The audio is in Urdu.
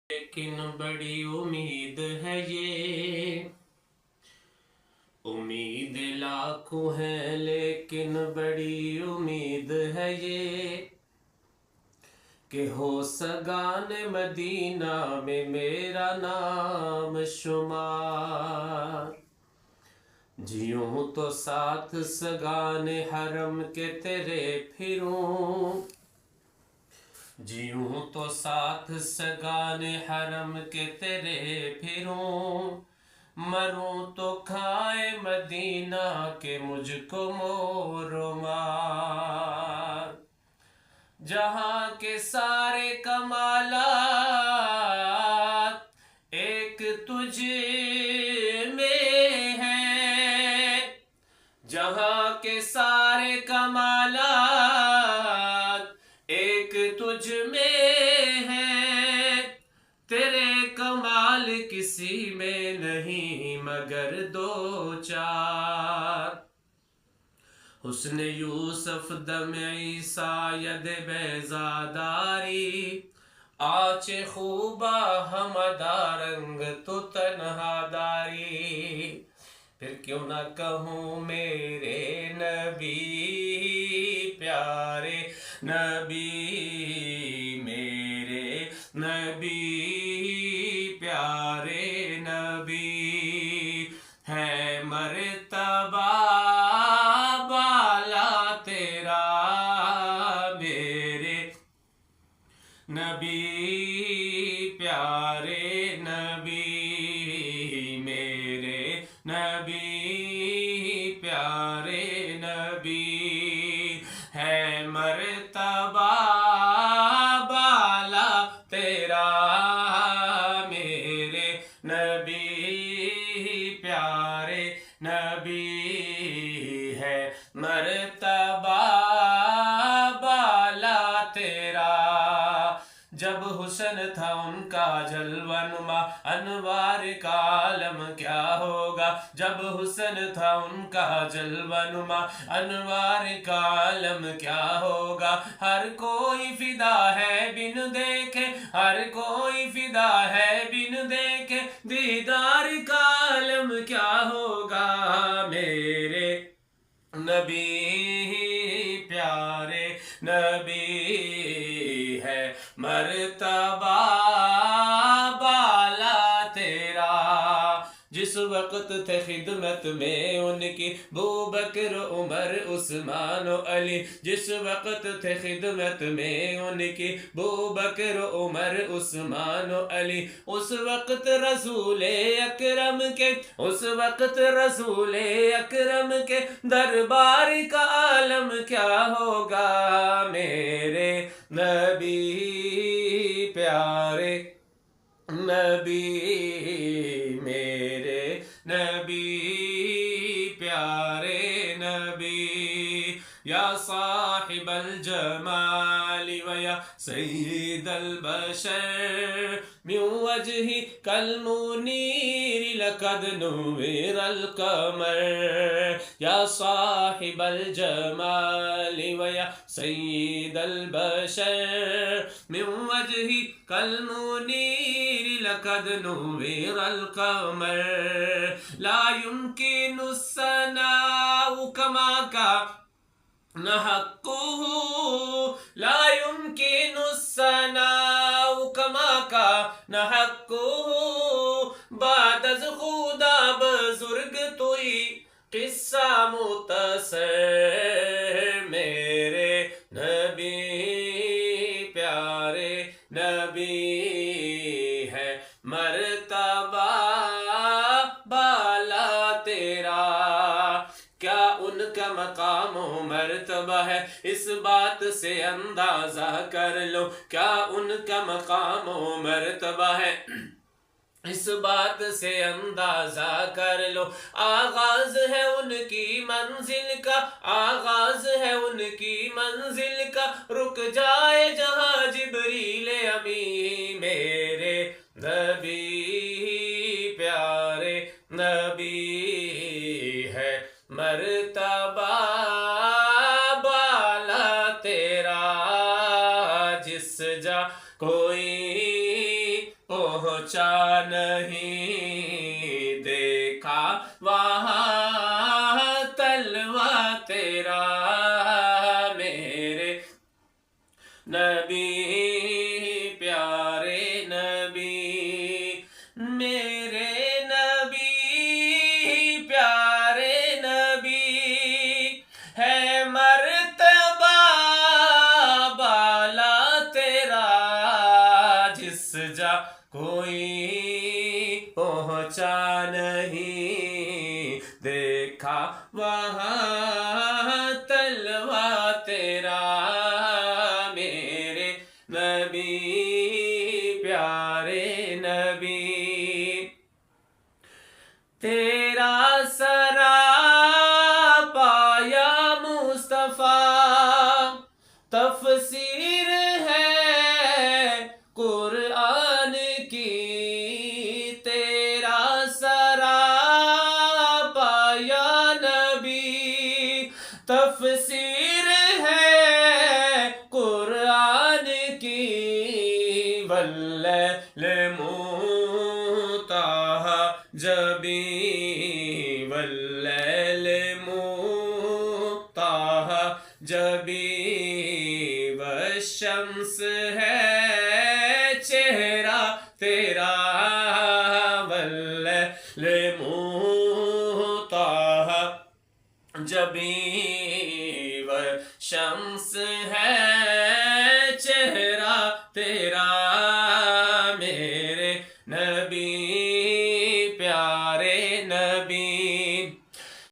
لیکن بڑی امید ہے یہ، امید لاکھوں ہے لیکن بڑی امید ہے یہ کہ ہو سگان مدینہ میں میرا نام شمار۔ جیوں تو ساتھ سگان حرم کے تیرے پھروں، جیوں تو ساتھ سگان حرم کے تیرے پھروں، مروں تو کھائے مدینہ کے مجھ کو مور و مار۔ جہاں کے سارے کمالات ایک تجھ میں ہیں، جہاں کے سارے کمالات ایک تجھ میں ہیں، تیرے کمال کسی میں نہیں مگر دو چار۔ حسن یوسف دم عیسیٰ ید بیضاداری، آنچ خوبا ہمدا رنگ تو تنہا داری۔ پھر کیوں نہ کہوں میرے نبی پیارے نبی، میرے نبی پیارے نبی، ہے مرتبہ بالا تیرا میرے نبی پیارے نبی، میرے نبی پیارے نبی، ہے مرتبہ بالا تیرا میرے نبی پیارے نبی، ہے مرتبہ بالا تیرا۔ جب حسن تھا ان کا جلوہ نما انوار کا عالم کیا ہوگا، جب حسن تھا ان کا جلوہ نما انوار کا عالم کیا ہوگا۔ ہر کوئی فدا ہے بن دیکھے، ہر کوئی فدا ہے بن دیکھے، دیدار کا عالم کیا ہوگا۔ میرے نبی پیارے نبی، ہے مرتبہ بالا تیرا۔ جس وقت تھے خدمت میں ان کی بوبکر عمر عثمان و علی، جس وقت تھے خدمت میں ان کی بوبکر عمر عثمان و علی، اس وقت رسول اکرم کے، اس وقت رسول اکرم کے دربار کا عالم کیا ہوگا۔ میرے نبی پیارے نبی، میرے نبی پیارے نبی، یا صاحب الجمال ویا سید البشر، من وجهك المنیر لقد نور القمر، یا صاحب الجمال ویا سید البشر، من وجهك المنیر لقد نور القمر، لا يمكن الثناء كما كان حقه، لا يمكن الثناء كما كان حقه، بعد از خدا بزرگ توئی قصہ مختصر۔ میرے نبی پیارے نبی، ہے مرتبہ بالا تیرا۔ کیا ان کا مقام و مرتبہ ہے، اس بات سے اندازہ کر لو، کیا ان کا مقام و مرتبہ ہے، اس بات سے اندازہ کر لو۔ آغاز ہے ان کی منزل کا، آغاز ہے ان کی منزل کا، رک جائے جہاں جبریل امی۔ میرے نبی پیارے نبی، ہے مرتبہ بالا تیرا۔ جس جا کوئی پہنچا نہیں، دیکھا وہاں تلوا تیرا میرے نبی، پیارے نبی، میرے نبی، پیارے نبی، ہے مرتبہ بالا تیرا، جس جا کوئی پہنچا نہیں، دیکھا وہاں تلوا تیرا میرے نبی، پیارے نبی، تیرا سراپا یا مصطفیٰ تفسیر ہے قرآن کی، تیرا سراپا یا نبی تفسیر ہے قرآن کی، واللیل مطہا جبی، واللیل مطہا جبی، والشمس ہے چہرہ تیرا، واللیل مطہا جبی، والشمس ہے چہرہ تیرا